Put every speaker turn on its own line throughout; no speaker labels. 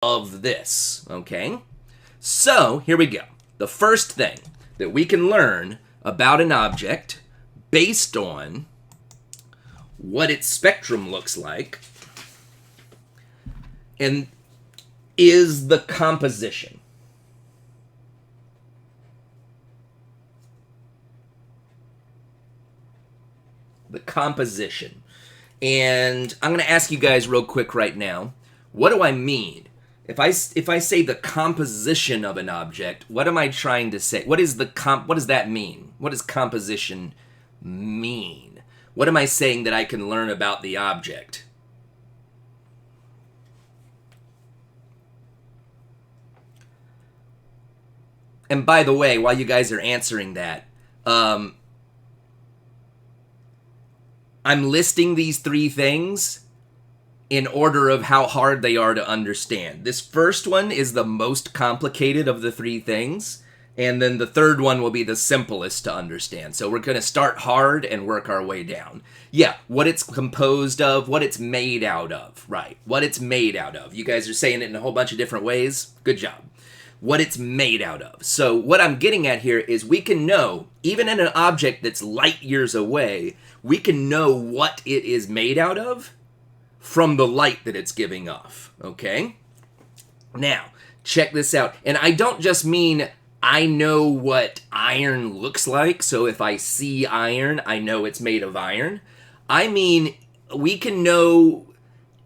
of this, okay? So, here we go. The first thing that we can learn about an object based on what its spectrum looks like and is the composition. The composition. And I'm going to ask you guys real quick right now, what do I mean? If I say the composition of an object, what am I trying to say? What does that mean? What does composition mean? What am I saying that I can learn about the object? And by the way, while you guys are answering that, I'm listing these three things in order of how hard they are to understand. This first one is the most complicated of the three things, and then the third one will be the simplest to understand. So we're going to start hard and work our way down. Yeah, what it's composed of, what it's made out of, right? What it's made out of. You guys are saying it in a whole bunch of different ways. Good job. What it's made out of. So what I'm getting at here is we can know, even in an object that's light years away, we can know what it is made out of from the light that it's giving off, okay? Now, check this out. And I don't just mean I know what iron looks like, so if I see iron, I know it's made of iron. I mean, we can know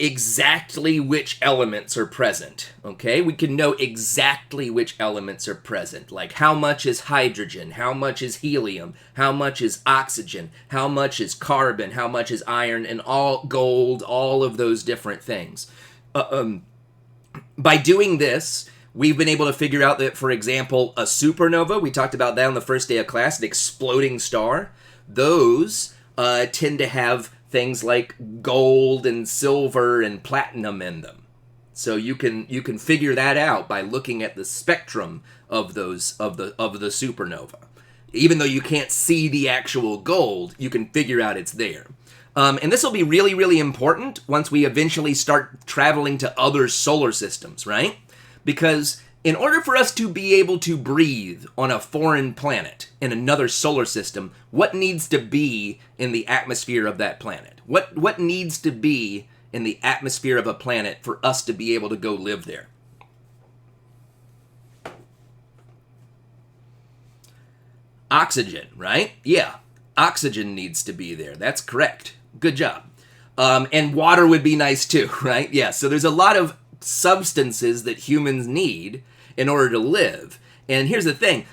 exactly which elements are present, okay? We can know exactly which elements are present, like how much is hydrogen, how much is helium, how much is oxygen, how much is carbon, how much is iron, and all gold, all of those different things. By doing this, we've been able to figure out that, for example, a supernova, we talked about that on the first day of class, an exploding star, those tend to have things like gold and silver and platinum in them. So you can figure that out by looking at the spectrum of those of the supernova. Even though you can't see the actual gold, you can figure out it's there. And this will be really, really important once we eventually start traveling to other solar systems, right? Because in order for us to be able to breathe on a foreign planet in another solar system, what needs to be in the atmosphere of that planet? What needs to be in the atmosphere of a planet for us to be able to go live there? Oxygen, right? Yeah, oxygen needs to be there. That's correct. Good job. And water would be nice too, right? Yeah, so there's a lot of substances that humans need in order to live. And here's the thing.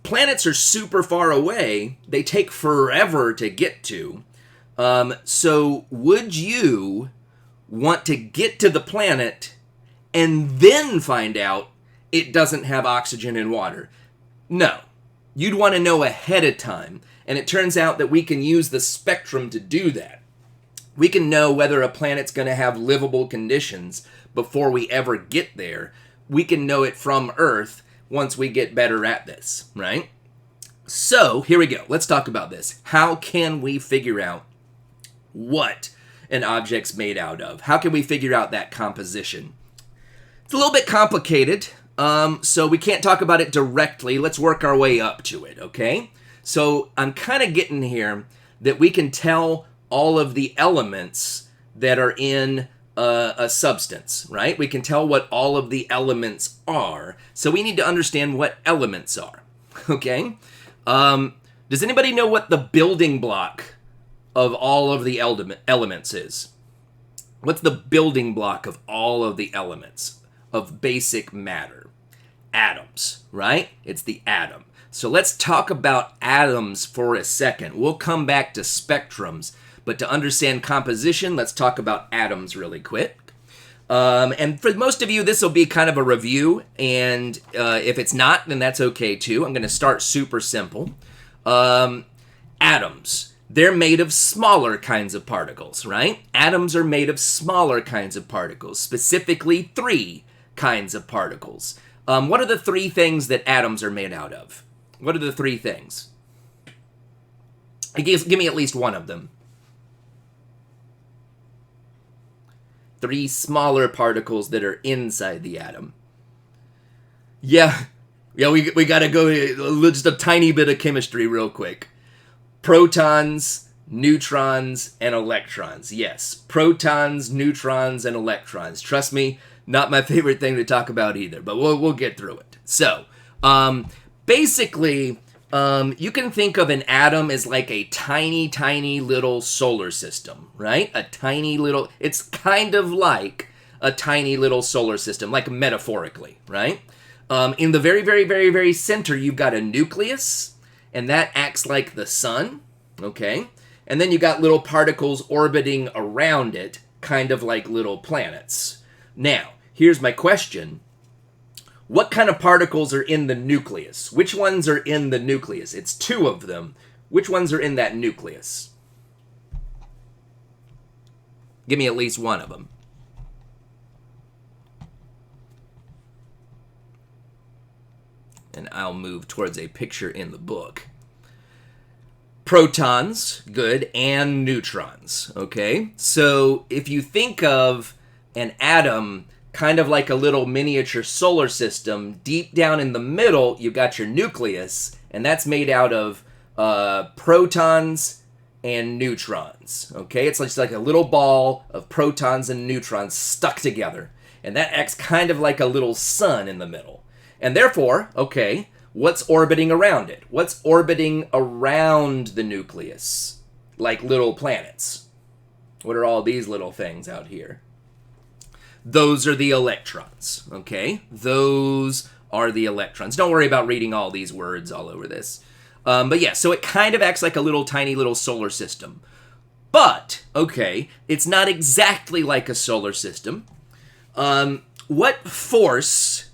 Planets are super far away. They take forever to get to. So would you want to get to the planet and then find out it doesn't have oxygen and water? No. You'd want to know ahead of time. And it turns out that we can use the spectrum to do that. We can know whether a planet's going to have livable conditions before we ever get there. We can know it from Earth once we get better at this, right? So, here we go. Let's talk about this. How can we figure out what an object's made out of? How can we figure out that composition? It's a little bit complicated, so we can't talk about it directly. Let's work our way up to it, okay? So, I'm kind of getting here that we can tell all of the elements that are in a substance, right? We can tell what all of the elements are. So we need to understand what elements are, okay? Does anybody know what the building block of all of the elements is? What's the building block of all of the elements of basic matter? Atoms, right? It's the atom. So let's talk about atoms for a second. We'll come back to spectrums. But to understand composition, let's talk about atoms really quick. And for most of you, this will be kind of a review. And if it's not, then that's okay too. I'm going to start super simple. Atoms. They're made of smaller kinds of particles, right? Atoms are made of smaller kinds of particles, specifically 3 kinds of particles. What are the 3 things that atoms are made out of? What are the 3 things? Give me at least one of them. 3 smaller particles that are inside the atom. Yeah, we gotta go just a tiny bit of chemistry real quick. Protons, neutrons, and electrons. Yes, protons, neutrons, and electrons. Trust me, not my favorite thing to talk about either, but we'll get through it. So, basically, you can think of an atom as like a tiny, tiny little solar system, right? A tiny little, it's kind of like a tiny little solar system, like metaphorically, right? In the very, very, very, very center, you've got a nucleus, and that acts like the sun, okay? And then you got little particles orbiting around it, kind of like little planets. Now, here's my question. What kind of particles are in the nucleus? Which ones are in the nucleus? It's 2 of them. Which ones are in that nucleus? Give me at least one of them. And I'll move towards a picture in the book. Protons, good, and neutrons, okay? So if you think of an atom kind of like a little miniature solar system, deep down in the middle, you've got your nucleus, and that's made out of protons and neutrons, okay? It's just like a little ball of protons and neutrons stuck together, and that acts kind of like a little sun in the middle. And therefore, okay, what's orbiting around it? What's orbiting around the nucleus? Like little planets. What are all these little things out here? Those are the electrons, okay? Those are the electrons. Don't worry about reading all these words all over this. But yeah, so it kind of acts like a little tiny little solar system. But, okay, it's not exactly like a solar system. What force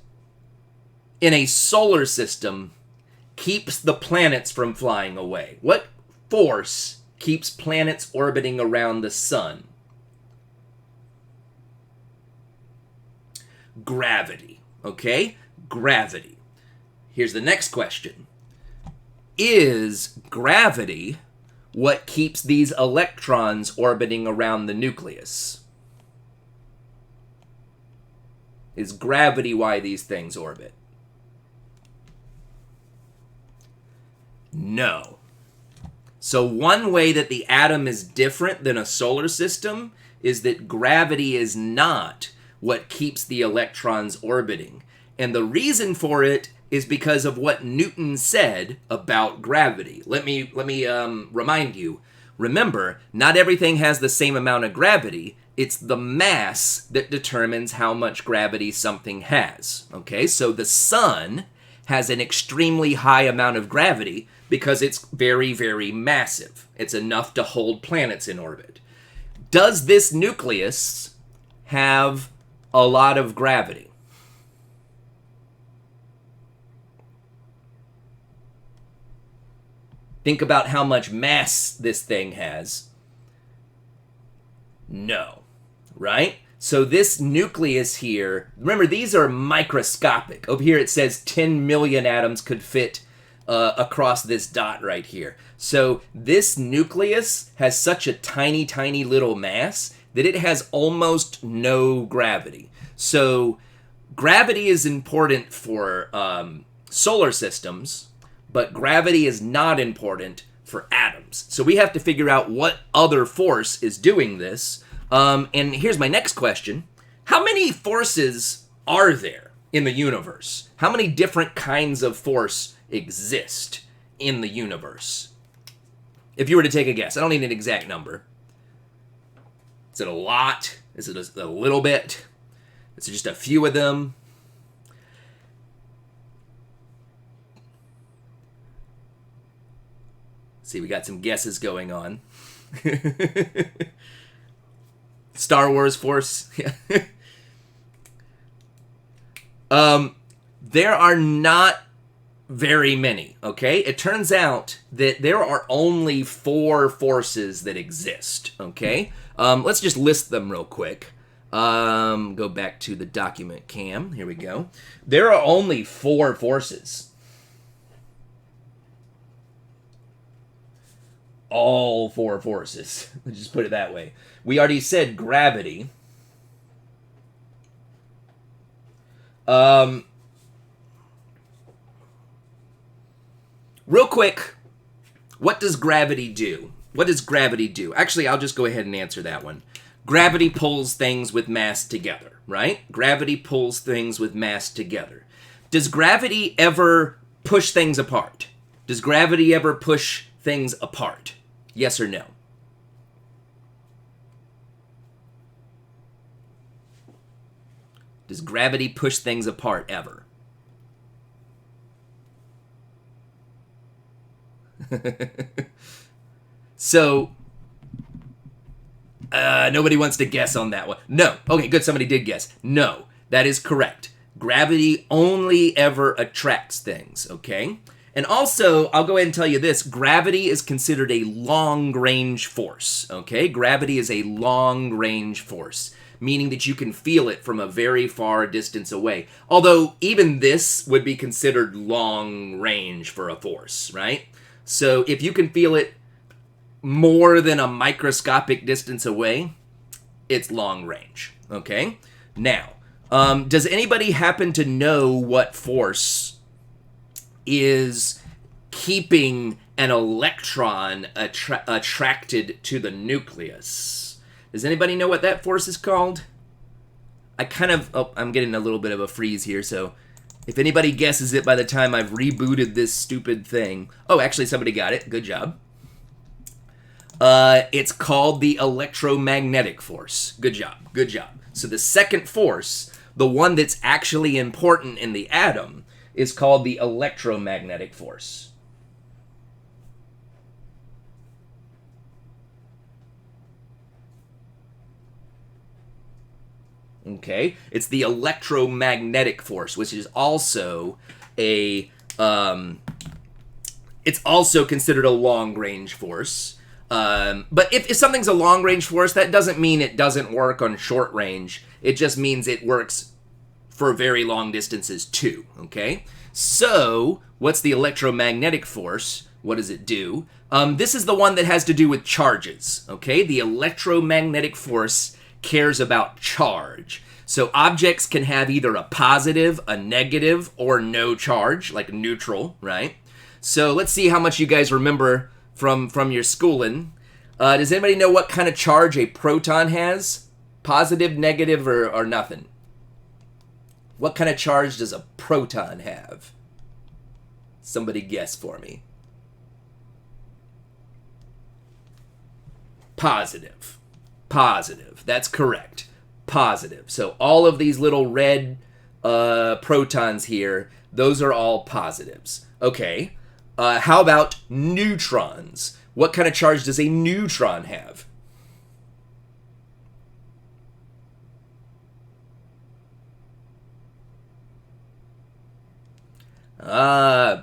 in a solar system keeps the planets from flying away? What force keeps planets orbiting around the sun? Gravity, okay? Gravity. Here's the next question. Is gravity what keeps these electrons orbiting around the nucleus? Is gravity why these things orbit? No. So one way that the atom is different than a solar system is that gravity is not what keeps the electrons orbiting. And the reason for it is because of what Newton said about gravity. Let me remind you. Remember, not everything has the same amount of gravity. It's the mass that determines how much gravity something has. Okay, so the sun has an extremely high amount of gravity because it's very, very massive. It's enough to hold planets in orbit. Does this nucleus have a lot of gravity? Think about how much mass this thing has. No, right? So this nucleus here, remember these are microscopic. Over here it says 10 million atoms could fit across this dot right here. So this nucleus has such a tiny, tiny little mass that it has almost no gravity. So gravity is important for solar systems, but gravity is not important for atoms. So we have to figure out what other force is doing this. And here's my next question. How many forces are there in the universe? How many different kinds of force exist in the universe? If you were to take a guess, I don't need an exact number. Is it a lot? Is it a little bit? Is it just a few of them? See, we got some guesses going on. Star Wars Force. There are not very many, okay? It turns out that there are only 4 forces that exist, okay? Let's just list them real quick. Go back to the document cam. Here we go. There are only 4 forces. All 4 forces. Let's just put it that way. We already said gravity. Um, real quick, what does gravity do? What does gravity do? Actually, I'll just go ahead and answer that one. Gravity pulls things with mass together, right? Gravity pulls things with mass together. Does gravity ever push things apart? Does gravity ever push things apart? Yes or no? Does gravity push things apart ever? So, nobody wants to guess on that one. No. Okay, good. Somebody did guess. No, that is correct. Gravity only ever attracts things, okay? And also, I'll go ahead and tell you this. Gravity is considered a long-range force, okay? Gravity is a long-range force, meaning that you can feel it from a very far distance away. Although, even this would be considered long-range for a force, right? So, if you can feel it more than a microscopic distance away, it's long range, okay? Now, does anybody happen to know what force is keeping an electron attracted to the nucleus? Does anybody know what that force is called? I'm getting a little bit of a freeze here, so if anybody guesses it by the time I've rebooted this stupid thing. Oh, actually, somebody got it. Good job. It's called the electromagnetic force. Good job. Good job. So the second force, the one that's actually important in the atom, is called the electromagnetic force. Okay? It's the electromagnetic force, which is also it's also considered a long-range force. But if something's a long-range force, that doesn't mean it doesn't work on short range. It just means it works for very long distances too, okay? So, what's the electromagnetic force? What does it do? This is the one that has to do with charges, okay? The electromagnetic force cares about charge. So objects can have either a positive, a negative, or no charge, like neutral, right? So let's see how much you guys remember from your schooling. Does anybody know what kind of charge a proton has? Positive, negative, or nothing? What kind of charge does a proton have? Somebody guess for me. Positive. Positive. That's correct. Positive. So all of these little red protons here, those are all positives. Okay. How about neutrons? What kind of charge does a neutron have?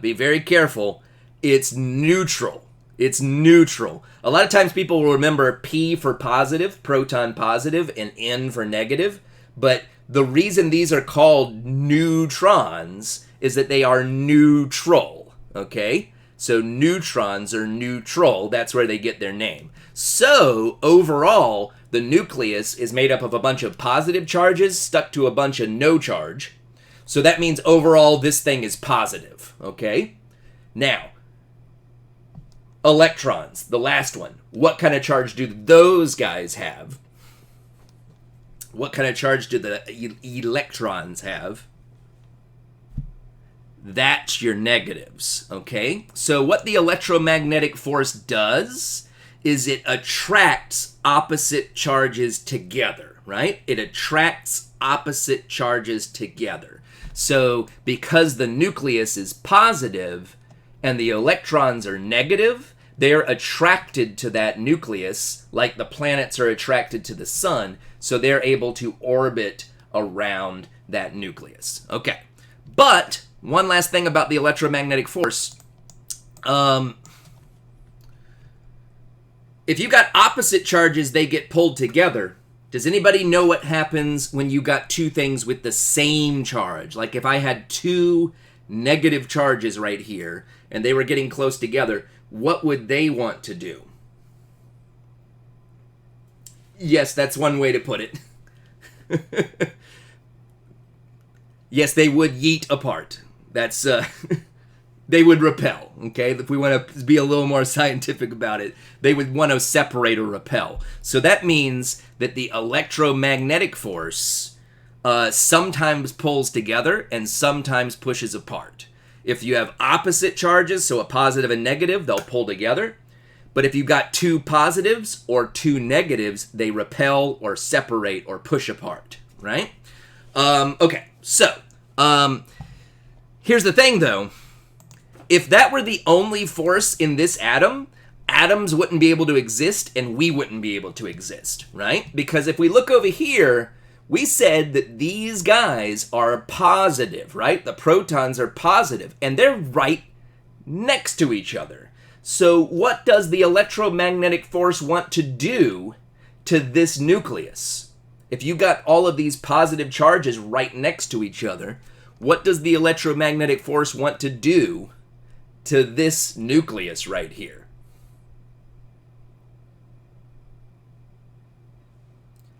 Be very careful. It's neutral. It's neutral. A lot of times people will remember P for positive, proton positive, and N for negative. But the reason these are called neutrons is that they are neutral. Okay? So neutrons are neutral. That's where they get their name. So overall, the nucleus is made up of a bunch of positive charges stuck to a bunch of no charge. So that means overall this thing is positive. Okay? Now, electrons, the last one. What kind of charge do those guys have? What kind of charge do the electrons have? That's your negatives, okay? So what the electromagnetic force does is it attracts opposite charges together, right? It attracts opposite charges together. So because the nucleus is positive and the electrons are negative, they're attracted to that nucleus like the planets are attracted to the sun, so they're able to orbit around that nucleus. Okay, but one last thing about the electromagnetic force. If you got opposite charges, they get pulled together. Does anybody know what happens when you got two things with the same charge? Like if I had two negative charges right here and they were getting close together, what would they want to do? Yes, that's one way to put it. Yes, they would yeet apart. That's they would repel. Okay, if we want to be a little more scientific about it, they would want to separate or repel. So that means that the electromagnetic force sometimes pulls together and sometimes pushes apart. If you have opposite charges, so a positive and negative, they'll pull together. But if you've got two positives or two negatives, they repel or separate or push apart, right? Okay, so here's the thing, though. If that were the only force in this atom, atoms wouldn't be able to exist and we wouldn't be able to exist, right? Because if we look over here, we said that these guys are positive, right? The protons are positive, and they're right next to each other. So what does the electromagnetic force want to do to this nucleus? If you got all of these positive charges right next to each other, what does the electromagnetic force want to do to this nucleus right here?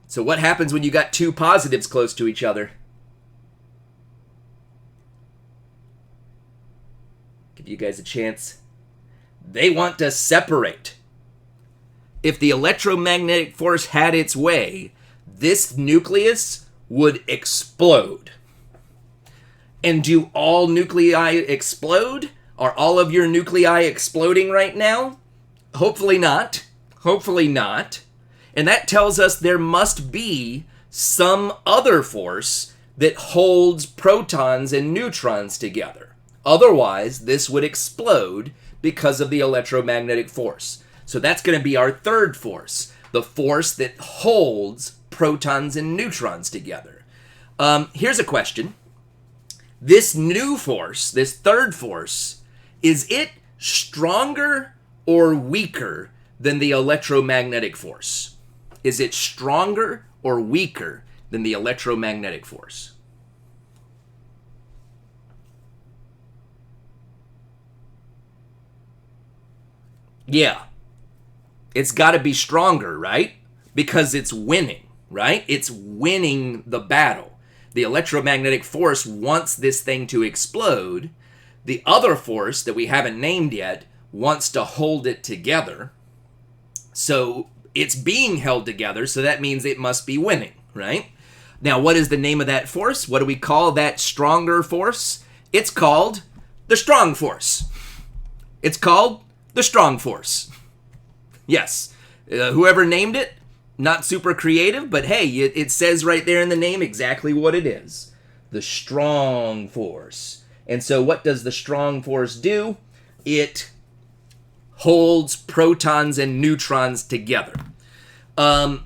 So what happens when you got two positives close to each other? Give you guys a chance. They want to separate. If the electromagnetic force had its way, this nucleus would explode. And do all nuclei explode? Are all of your nuclei exploding right now? Hopefully not. Hopefully not. And that tells us there must be some other force that holds protons and neutrons together. Otherwise, this would explode because of the electromagnetic force. So that's going to be our third force, the force that holds protons and neutrons together. Here's a question. This new force, this third force, is it stronger or weaker than the electromagnetic force? Is it stronger or weaker than the electromagnetic force? Yeah. It's got to be stronger, right? Because it's winning, right? It's winning the battle. The electromagnetic force wants this thing to explode. The other force that we haven't named yet wants to hold it together. So it's being held together, so that means it must be winning, right? Now, what is the name of that force? What do we call that stronger force? It's called the strong force. It's called the strong force. Yes. Whoever named it, not super creative, but hey, it says right there in the name exactly what it is. The strong force. And so what does the strong force do? It holds protons and neutrons together. And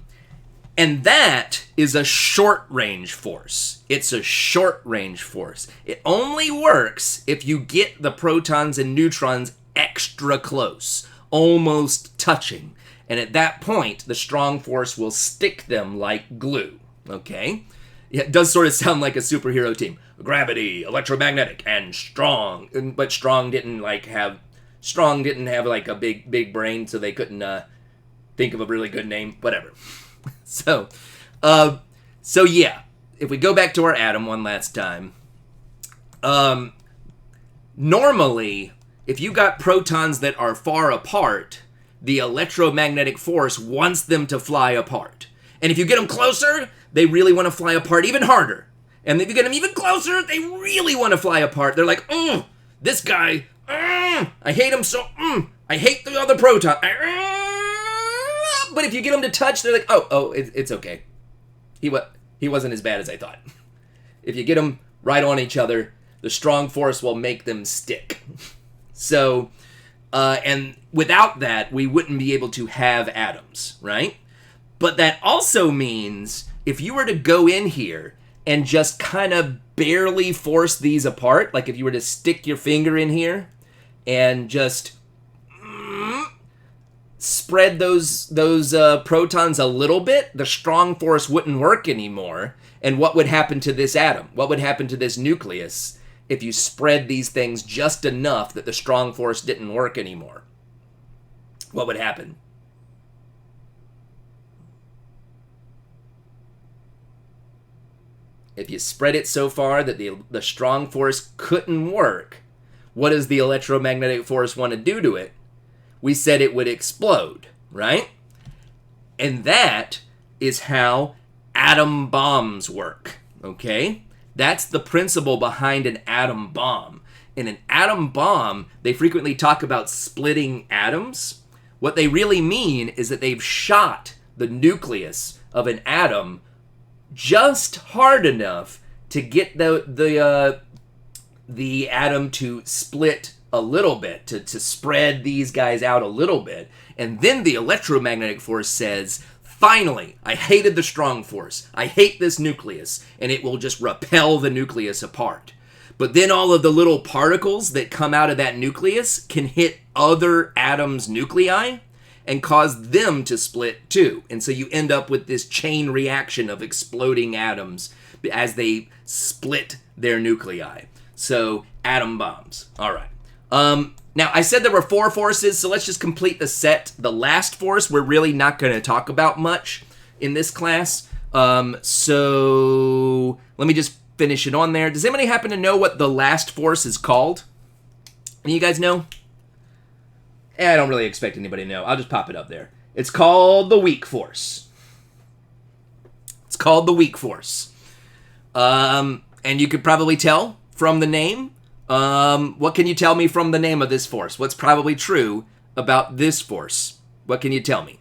that is a short-range force. It's a short-range force. It only works if you get the protons and neutrons extra close, almost touching. And at that point, the strong force will stick them like glue, okay? It does sort of sound like a superhero team. Gravity, electromagnetic, and strong. But strong didn't have like a big brain, so they couldn't think of a really good name. Whatever. So yeah. If we go back to our atom one last time, normally, if you got protons that are far apart, the electromagnetic force wants them to fly apart. And if you get them closer, they really want to fly apart even harder. And if you get them even closer, they really want to fly apart. They're like, this guy, I hate him so, I hate the other proton. But if you get them to touch, they're like, it's okay. He wasn't as bad as I thought. If you get them right on each other, the strong force will make them stick. So, and without that, we wouldn't be able to have atoms, right? But that also means if you were to go in here and just kind of barely force these apart, like if you were to stick your finger in here and just spread those protons a little bit, the strong force wouldn't work anymore. And what would happen to this atom? What would happen to this nucleus if you spread these things just enough that the strong force didn't work anymore? What would happen? If you spread it so far that the strong force couldn't work, what does the electromagnetic force want to do to it? We said it would explode, right? And that is how atom bombs work, okay? That's the principle behind an atom bomb. In an atom bomb, they frequently talk about splitting atoms. What they really mean is that they've shot the nucleus of an atom just hard enough to get the atom to split a little bit, to spread these guys out a little bit. And then the electromagnetic force says, finally, I hated the strong force. I hate this nucleus. And it will just repel the nucleus apart. But then all of the little particles that come out of that nucleus can hit other atoms' nuclei and cause them to split too. And so you end up with this chain reaction of exploding atoms as they split their nuclei. So atom bombs. All right. Now, I said there were 4 forces, so let's just complete the set. The last force we're really not going to talk about much in this class. So let me just finish it on there. Does anybody happen to know what the last force is called? Any of you guys know? I don't really expect anybody to know. I'll just pop it up there. It's called the weak force. It's called the weak force. And you could probably tell from the name. What can you tell me from the name of this force? What's probably true about this force? What can you tell me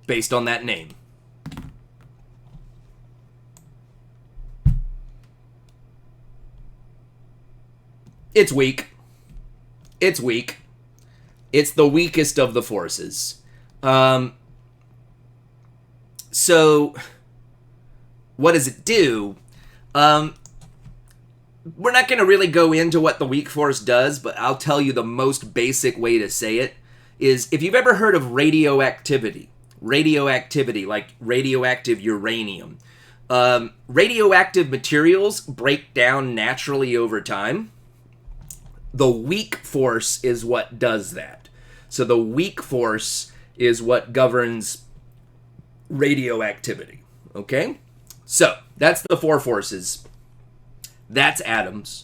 based on that name? It's weak. It's weak. It's the weakest of the forces. So, what does it do? We're not going to really go into what the weak force does, but I'll tell you the most basic way to say it is, if you've ever heard of radioactivity like radioactive uranium, radioactive materials break down naturally over time. The weak force is what does that. So the weak force is what governs radioactivity, okay? So that's the 4 forces. That's atoms.